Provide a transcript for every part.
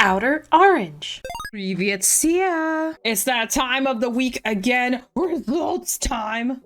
Outer Orange. Previous year. It's that time of the week again. Results time.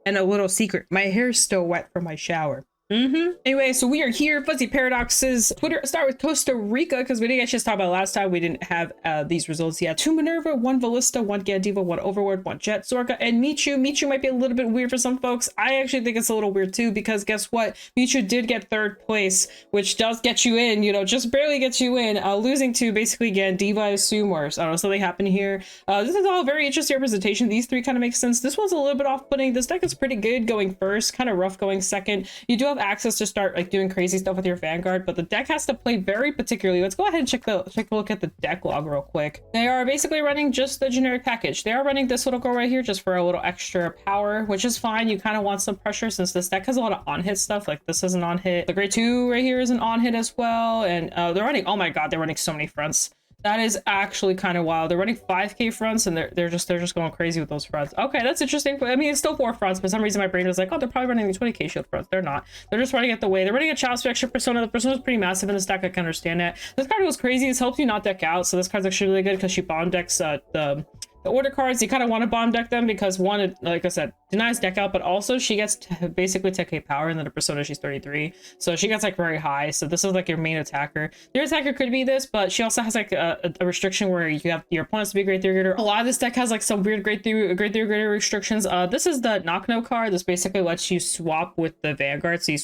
And a little secret, my hair's still wet from my shower. Anyway, so we are here, Fuzzy Paradoxes. Twitter, start with Costa Rica, because we didn't actually talk about last time. We didn't have these results yet. 2 Minerva, 1 Ballista, 1 Gandiva, 1 Overward, 1 Jet, Zorka, and Michu. Michu might be a little bit weird for some folks. I actually think it's a little weird too, because guess what? Michu did get 3rd place, which does get you in, you know, just barely gets you in, losing to basically Gandiva, I assume, or I don't know, something happened here. This is all very interesting representation. These 3 kind of make sense. This one's a little bit off-putting. This deck is pretty good going first, kind of rough going second. You do have access to start like doing crazy stuff with your Vanguard, but the deck has to play very particularly. Let's go ahead and take a look at the deck log real quick. They are basically running just the generic package. They are running this little girl right here just for a little extra power, which is fine. You kind of want some pressure since this deck has a lot of on-hit stuff. Like this is an on-hit. The grade 2 right here is an on-hit as well. And they're running, oh my god, they're running so many fronts. That is actually kind of wild. They're running 5k fronts and they're just going crazy with those fronts. Okay, that's interesting. I mean, it's still 4 fronts, but for some reason my brain was like, oh, they're probably running the 20k shield fronts. They're not. They're just running it the way. They're running a challenge for extra persona. The persona is pretty massive in this deck. I can understand that. This card goes crazy. This helps you not deck out. So this card's actually really good because she bomb decks the order cards. You kind of want to bomb deck them because one, like I said, denies deck out, but also she gets basically 10k power, and then the persona she's 33, so she gets like very high. So this is like your main attacker. Your attacker could be this, but she also has like a restriction where you have your opponents to be grade 3 grader. A lot of this deck has like some weird grade 3 grader restrictions. This is the knock no card. This basically lets you swap with the Vanguard. So you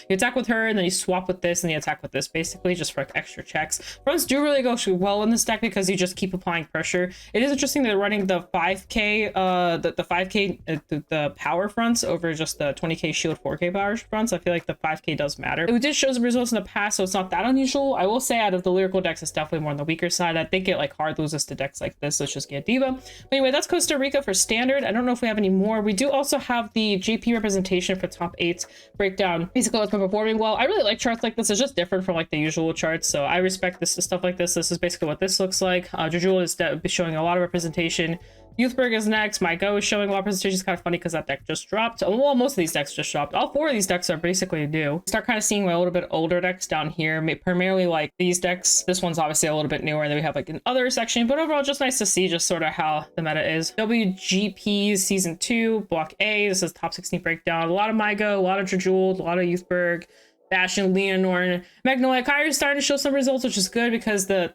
attack with her, and then you swap with this, and you attack with this, basically just for like extra checks. Fronts do really go well in this deck because you just keep applying pressure. It is interesting that they're running the 5k the 5k the power fronts over just the 20k shield 4k power fronts. I feel like the 5k does matter. It did show some results in the past, so it's not that unusual. I will say out of the lyrical decks, it's definitely more on the weaker side. I think it like hard loses to decks like this. Let's just get Diva. But anyway, that's Costa Rica for standard. I don't know if we have any more. We do also have the JP representation for top 8 breakdown. Basically what's been performing well. I really like charts like this. It's just different from like the usual charts, so I respect this stuff like this. This is basically what this looks like. Jujul is showing a lot of representation. Youthberg is next. My Go is showing a lot of representation. It's kind of funny because that deck just dropped. Well, most of these decks just dropped. All 4 of these decks are basically new. Start kind of seeing my little bit older decks down here, primarily like these decks. This one's obviously a little bit newer, and then we have like an other section, but overall just nice to see just sort of how the meta is. WGPs season 2 block A. This is top 16 breakdown. A lot of My Go, a lot of Jujul, a lot of Youthberg, Bastion, Leonor, Magnolia. Kyrie's starting to show some results, which is good because the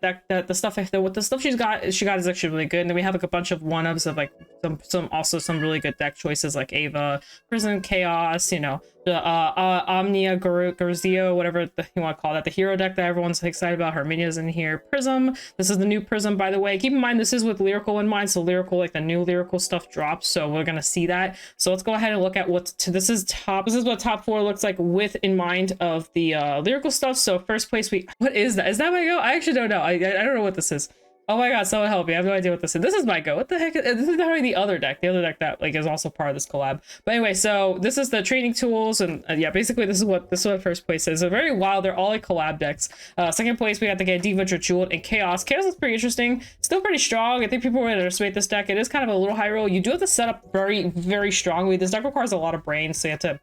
stuff she got is actually really good. And then we have like a bunch of one-ups of like some really good deck choices like Ava, Prison, Chaos, you know, the Omnia, Garzio, whatever you want to call that, the hero deck that everyone's excited about. Herminia's in here. Prism, this is the new Prism, by the way. Keep in mind this is with lyrical in mind, so lyrical, like the new lyrical stuff drops, so we're gonna see that. So let's go ahead and look at this is what top 4 looks like with in mind of the lyrical stuff. So first place, what is that? Is that My Go? I actually don't know. I don't know what this is. Oh my god, someone help me. I have no idea what this is. This is My Go. What the heck? This is probably the other deck that like is also part of this collab. But anyway, so this is the training tools, and yeah, basically this is what first place is. So very wild. They're all like collab decks. Second place, we got the Gandiva, Jujul, and Chaos. Chaos is pretty interesting. Still pretty strong. I think people will underestimate this deck. It is kind of a little high roll. You do have to set up very, very strongly. This deck requires a lot of brains, so you have to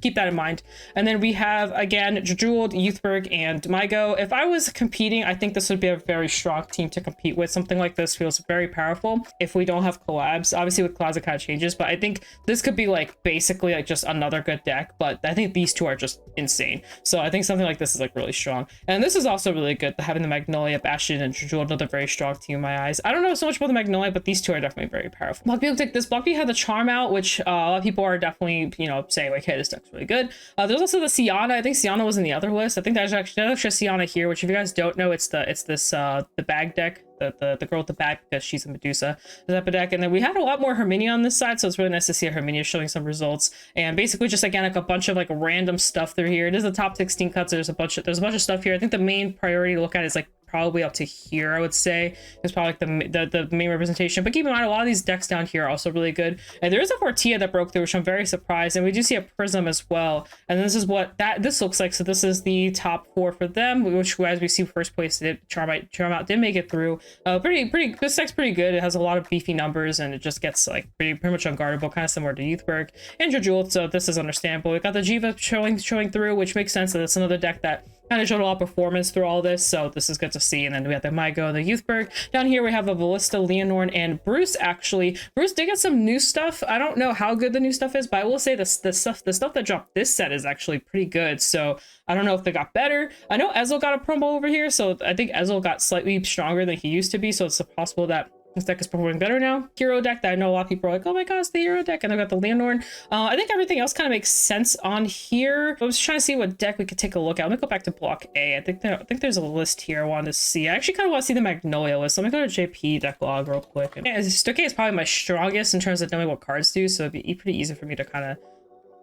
keep that in mind. And then we have again Jujul, Youthberg, and My Go. If I was competing, I think this would be a very strong team to compete with. Something like this feels very powerful if we don't have collabs. Obviously with collabs it kind of changes, but I think this could be like basically like just another good deck. But I think these 2 are just insane, so I think something like this is like really strong. And this is also really good, having the Magnolia, Bastion, and Jujul. Another very strong team in my eyes. I don't know so much about the Magnolia, but these 2 are definitely very powerful. Block B will take this. Block B had the Charm out, which a lot of people are definitely, you know, saying like, hey, this deck's really good. There's also the Siana. I think Siana was in the other list. I think there's actually Siana here, which if you guys don't know, it's this the bag deck. The girl with the bag, because she's a Medusa, the type of deck. And then we had a lot more Herminia on this side, so it's really nice to see Herminia showing some results. And basically just again like a bunch of like random stuff through here. It is the top 16 cuts. There's a bunch of stuff here. I think the main priority to look at is like probably up to here, I would say. It's probably like the main representation. But keep in mind, a lot of these decks down here are also really good. And there is a Fortia that broke through, which I'm very surprised. And we do see a Prism as well. And this is what this looks like. So this is the top 4 for them, which as we see first place did Charm out did make it through. This deck's pretty good. It has a lot of beefy numbers, and it just gets like pretty much unguardable, kind of similar to Youthberg and Jujul. So this is understandable. We got the Jiva showing through, which makes sense that it's another deck that kind of showed a lot of performance through all this, so this is good to see. And then we have the Mygo, the Youthberg. Down here we have a Ballista, Leonore, and Bruce. Actually, Bruce did get some new stuff. I don't know how good the new stuff is, but I will say the stuff that dropped this set is actually pretty good. So I don't know if they got better. I know Ezel got a promo over here, so I think Ezel got slightly stronger than he used to be, so it's possible that this deck is performing better now. Hero deck that I know a lot of people are like, oh my god, it's the hero deck. And I got the Leonore. I think everything else kind of makes sense on here. I was trying to see what deck we could take a look at. Let me go back to block A. I think there's a list here I wanted to see. I actually kind of want to see the Magnolia list. So let me go to JP deck log real quick. Yeah, Stoke is probably my strongest in terms of knowing what cards do, so it'd be pretty easy for me to kind of...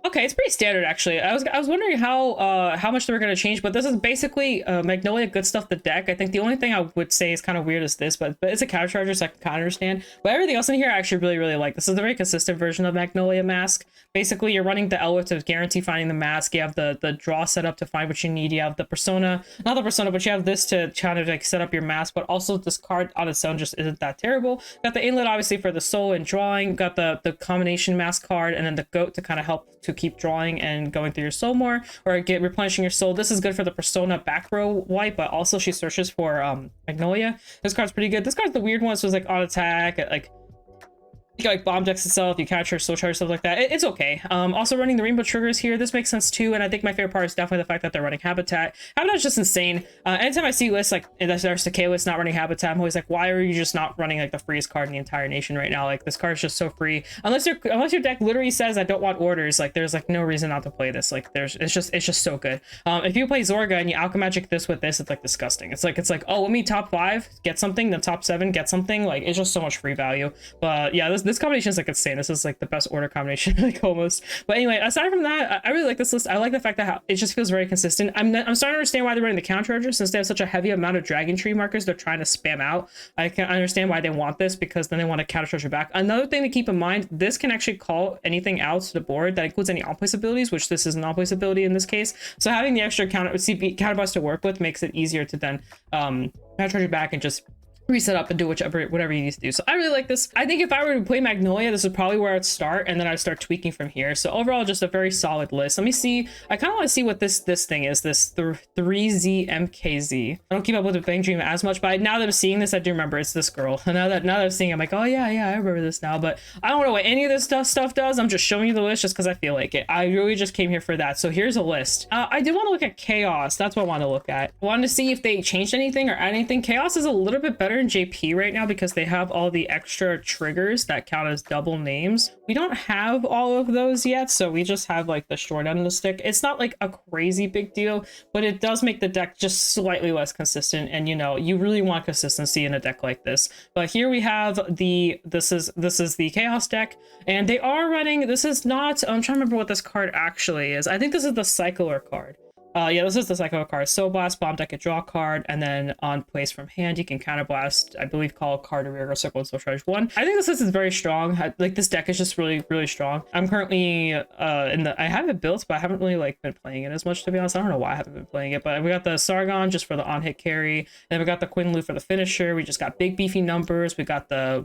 Okay, it's pretty standard actually. I was wondering how much they were going to change, but this is basically Magnolia good stuff the deck. I think the only thing I would say is kind of weird is this, but it's a counter charger, so I can kind of understand. But everything else in here I actually really like. This is a very consistent version of Magnolia Mask. Basically, you're running the Elwood to guarantee finding the mask. You have the draw set up to find what you need. You have the persona, not the persona, but you have this to kind of like set up your mask. But also this card on its own just isn't that terrible. Got the inlet obviously for the soul and drawing. Got the combination mask card, and then the goat to kind of help to keep drawing and going through your soul more, or get replenishing your soul. This is good for the persona back row wipe, but also she searches for Magnolia. This card's pretty good. This card's the weird one, so it's like on attack, like you like bomb decks itself, you capture soul charge, stuff like that. It's okay. Also running the rainbow triggers here, this makes sense too. And I think my favorite part is definitely the fact that they're running habitat. Habitat's just insane. Anytime I see lists like there's Decay list not running habitat, I'm always like, why are you just not running like the freest card in the entire nation right now? Like this card is just so free. Unless your deck literally says I don't want orders, like there's like no reason not to play this. Like it's just so good. If you play Zorga and you alchemagic this with this, it's like disgusting. It's like, oh, let me top 5 get something, then top 7 get something. Like it's just so much free value. But yeah, this combination is like insane. This is like the best order combination, like almost. But anyway, aside from that, I really like this list. I like the fact that it just feels very consistent. I'm starting to understand why they're running the counter charger, since they have such a heavy amount of dragon tree markers they're trying to spam out. I can understand why they want this, because then they want to counter charger back. Another thing to keep in mind, this can actually call anything out to the board that includes any on-place abilities, which this is an on-place ability in this case. So having the extra counterblast to work with makes it easier to then counter charge back and just reset up and do whatever you need to do. So I really like this. I think if I were to play Magnolia, this is probably where I'd start, and then I'd start tweaking from here. So overall, just a very solid list. Let me see. I kind of want to see what this thing is, this 3ZMKZ. I don't keep up with the Bang Dream as much, but now that I'm seeing this, I do remember it's this girl. And now that I'm seeing it, I'm like, oh yeah, I remember this now. But I don't know what any of this stuff does. I'm just showing you the list just because I feel like it. I really just came here for that. So here's a list. I did want to look at Chaos. That's what I want to look at. I wanted to see if they changed anything or added anything. Chaos is a little bit better in JP right now because they have all the extra triggers that count as double names. We don't have all of those yet, so we just have like the short end of the stick. It's not like a crazy big deal, but it does make the deck just slightly less consistent, and you know, you really want consistency in a deck like this. But here we have this is the Chaos deck, and they are running, this is not, I'm trying to remember what this card actually is. I think this is the Cycler card. Yeah, this is the Cycler card. Soul Blast, bomb deck, a draw card, and then on place from hand, you can counterblast, I believe, call a card to rear or circle and soul charge 1. I think this list is very strong. Like this deck is just really strong. I'm currently I have it built, but I haven't really like been playing it as much, to be honest. I don't know why I haven't been playing it, but we got the Sargon just for the on-hit carry, and then we got the Quinlu for the finisher. We just got big beefy numbers. We got the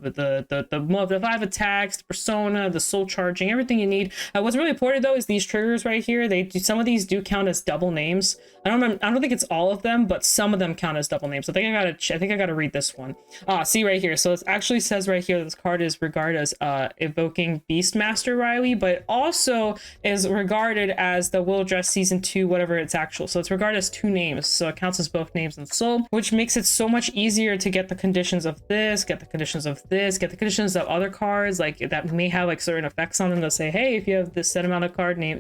5 attacks, the persona, the soul charging, everything you need. What's really important though is these triggers right here. Some of these do count as double names. I don't think it's all of them, but some of them count as double names. I think I gotta read this one. See right here. So it actually says right here that this card is regarded as evoking Beastmaster Riley, but it also is regarded as the Will Dress Season 2, whatever it's actual. So it's regarded as 2 names. So it counts as both names and soul, which makes it so much easier to get the conditions of this, get the conditions of this, get the conditions of other cards like that may have like certain effects on them to say, hey, if you have this set amount of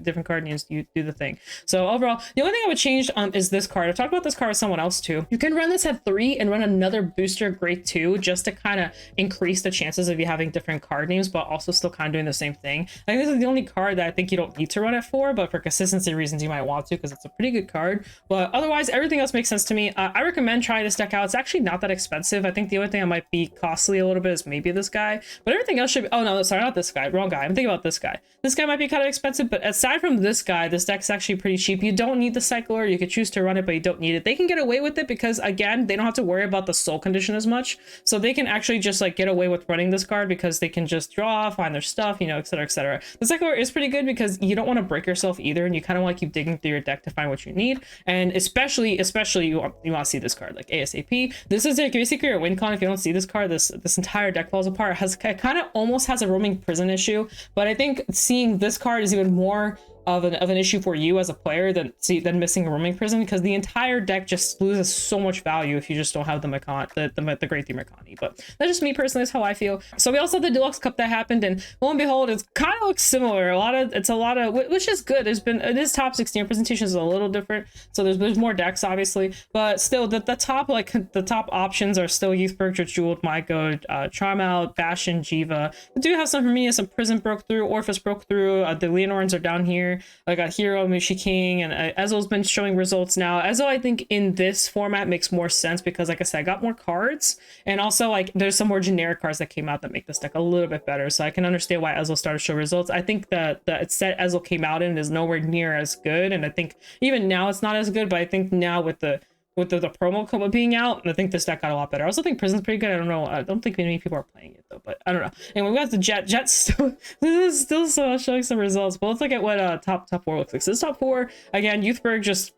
different card names, you do the thing. So overall, the only thing I would change is this card. I've talked about this card with someone else too. You can run this at 3 and run another booster grade 2 just to kind of increase the chances of you having different card names, but also still kind of doing the same thing. Like this is the only card that I think you don't need to run at 4, but for consistency reasons you might want to because it's a pretty good card. But otherwise, everything else makes sense to me. I recommend trying this deck out. It's actually not that expensive. I think the only thing that might be costly a little bit is maybe this guy, but everything else should be, oh no, sorry, not this guy, wrong guy. I'm thinking about this guy. This guy might be kind of expensive, but aside from this guy, this deck's actually pretty cheap. You don't need the cycler. You could choose to run it, but you don't need it. They can get away with it because, again, they don't have to worry about the soul condition as much. So they can actually just like get away with running this card because they can just draw, find their stuff, you know, etc, etc. The cycler is pretty good because you don't want to break yourself either, and you kind of want to keep digging through your deck to find what you need. And especially you want to see this card like ASAP. This is basically your win con. If you don't see this card, this entire deck falls apart. It kind of almost has a roaming prison issue, but I think seeing this card is even more of an issue for you as a player than missing a roaming prison, because the entire deck just loses so much value if you just don't have the Great Theme Makani. But that's just me personally, that's how I feel. So we also had the Deluxe Cup that happened, and lo and behold, it kind of looks similar. It's a lot of, which is good. This top 16 presentation is a little different, so there's more decks obviously, but still the top options are still Youthberg, Jeweled, Mygo, Charmout, Bastion, Jiva. We do have some Herminia, some Prison broke through, Orpheus broke through, the Leonorans are down here. I got Hero, Mushi King, and Ezel's been showing results now. Ezel, I think in this format makes more sense because, like I said, I got more cards, and also like there's some more generic cards that came out that make this deck a little bit better. So I can understand why Ezel started to show results. I think the set Ezel came out in is nowhere near as good, and I think even now it's not as good. But I think now with the promo code being out, and I think this deck got a lot better. I also think Prison's pretty good. I don't know. I don't think many people are playing it though, but I don't know. Anyway, we got the Jet still showing some results. But let's look at what top 4 looks like. So this top 4 again, Youthberg just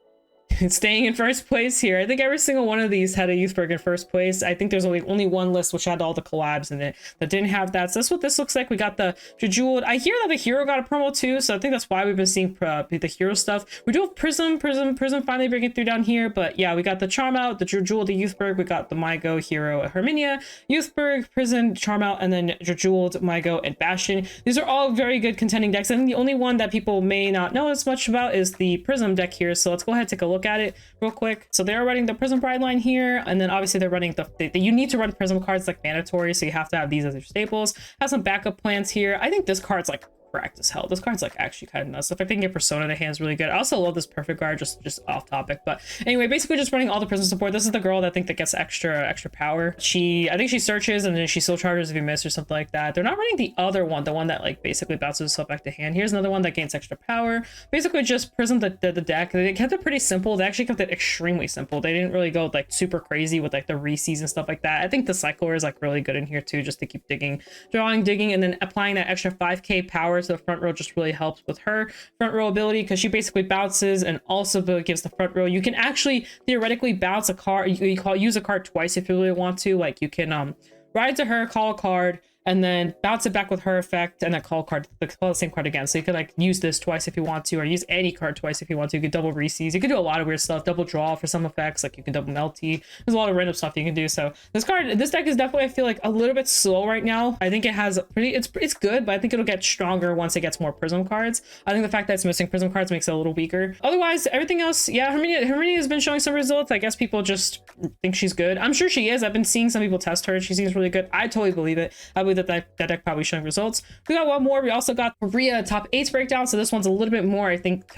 staying in first place here. I think every single one of these had a Youthberg in first place. I think there's only one list which had all the collabs in it that didn't have that. So that's what this looks like. We got the Jeweled. I hear that the Hero got a promo too, so I think that's why we've been seeing the Hero stuff. We do have Prism finally breaking through down here, but yeah, we got the Charmout, the Jeweled, the Youthberg. We got the Mygo, Hero, Herminia, Youthberg, Prison, Charmout, and then Jeweled, Mygo, and Bastion. These are all very good contending decks. I think the only one that people may not know as much about is the Prism deck here. So let's go ahead and take a look at it real quick. So they're running the Prism Bride line here, and then obviously they're running you need to run Prism cards like mandatory, so you have to have these as your staples. Have some backup plans here. I think this card's like cracked as hell. This card's like actually kind of nuts. If I can get Persona to hand is really good. I also love this Perfect Guard, just off topic, but anyway, basically just running all the Prism support. This is the girl that gets extra power. I think she searches and then she still charges if you miss or something like that. They're not running the other one, the one that like basically bounces itself back to hand. Here's another one that gains extra power. Basically just Prism the deck. They kept it pretty simple. They actually kept it extremely simple. They didn't really go like super crazy with like the Reese's and stuff like that. I think the Cycler is like really good in here too, just to keep digging, and then applying that extra 5k power to the front row just really helps with her front row ability, because she basically bounces and also gives the front row. You can actually theoretically bounce a card. Use a card twice if you really want to. Like you can ride to her, call a card, and then bounce it back with her effect, and then call the same card again. So you could like use this twice if you want to, or use any card twice if you want to. You could double Reese's. You could do a lot of weird stuff. Double draw for some effects, like you can double Melty. There's a lot of random stuff you can do. So this deck is definitely, I feel like, a little bit slow right now. I think it has it's good, but I think it'll get stronger once it gets more Prism cards. I think the fact that it's missing Prism cards makes it a little weaker. Otherwise, everything else, yeah, Herminia has been showing some results. I guess people just think she's good. I'm sure she is. I've been seeing some people test her. She seems really good. I totally believe it. I believe that deck probably showing results. We got one more. We also got Korea top 8s breakdown, so this one's a little bit more, I think,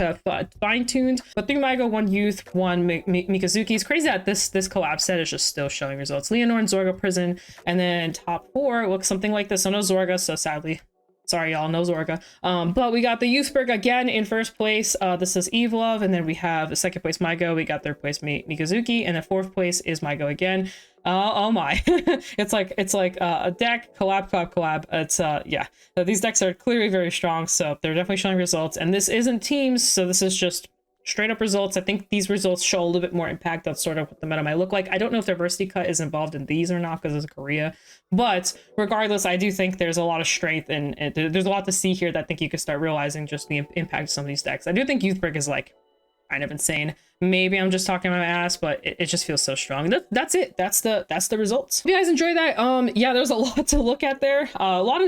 fine-tuned. But 3 Mygo, 1 Youth, 1 Mikazuki. It's crazy that this collab set is just still showing results. Leonore, Zorga, Prison, and then top 4 looks something like this. So no Zorga, so sadly, sorry y'all, no Zorga. But we got the Youthberg again in first place. This is Eve Love, and then we have the second place Mygo. We got third place Mikazuki, and then fourth place is Mygo again. Oh my. it's like a deck collab. It's yeah, these decks are clearly very strong, so they're definitely showing results. And this isn't teams, so this is just straight up results. I think these results show a little bit more impact on sort of what the meta might look like. I don't know if diversity cut is involved in these or not because it's Korea, but regardless, I do think there's a lot of strength and there's a lot to see here that I think you could start realizing just the impact of some of these decks. I do think Youthberg is like kind of insane. Maybe I'm just talking my ass, but it just feels so strong. That's it. That's the results. If you guys enjoyed that, yeah, there's a lot to look at there.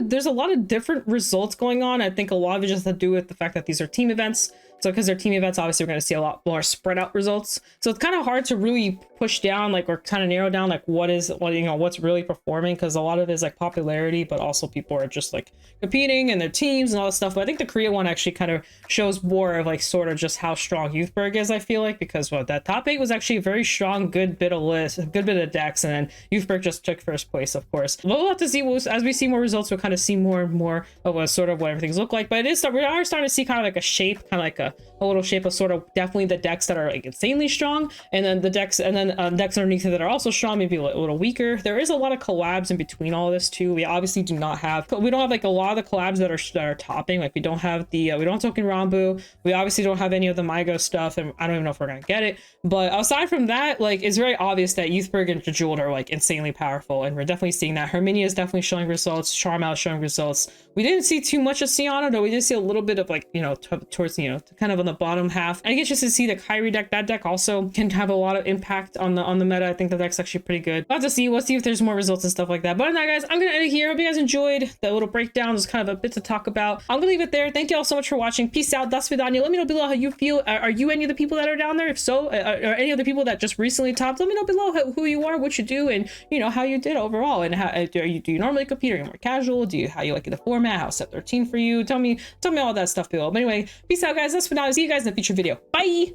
There's a lot of different results going on. I think a lot of it just has to do with the fact that these are team events. So because they're team events, obviously we're going to see a lot more spread out results. So it's kind of hard to really push down, like, or kind of narrow down like what's really performing, because a lot of it is like popularity, but also people are just like competing and their teams and all this stuff. But I think the Korea one actually kind of shows more of like sort of just how strong Youthberg is, I feel like, because that top 8 was actually a very strong, good bit of decks, and then Youthberg just took first place, of course. We'll have to see, as we see more results, we'll kind of see more and more of what everything's look like. But we are starting to see kind of like a shape, kind of like a a little shape of sort of definitely the decks that are like insanely strong, and then the decks decks underneath it that are also strong, maybe a little weaker. There is a lot of collabs in between all of this too. We obviously do not have, we don't have like a lot of the collabs that are topping. Like we don't have the we don't have Token Rambu. We obviously don't have any of the Mygo stuff, and I don't even know if we're gonna get it. But aside from that, like it's very obvious that Youthberg and Jejeweled are like insanely powerful, and we're definitely seeing that. Herminia is definitely showing results. Charmel is showing results. We didn't see too much of Siana, though. We did see a little bit of like, you know, towards, you know, kind of on the bottom half. I guess just to see the Kyrie deck, that deck also can have a lot of impact on the meta. I think the deck's actually pretty good. We'll have to see. We'll see if there's more results and stuff like that. But on that, guys, I'm gonna end it here. Hope you guys enjoyed the little breakdown. It was kind of a bit to talk about. I'm gonna leave it there. Thank you all so much for watching. Peace out. Das vidanya. Let me know below how you feel. Are you any of the people that are down there? If so, or any of the people that just recently topped, let me know below who you are, what you do, and you know how you did overall. And how do you normally compete? Are you more casual? Do you how you like the format? How's set 13 for you? Tell me all that stuff below. But anyway, peace out, guys. That's for now. See you guys in a future video. Bye.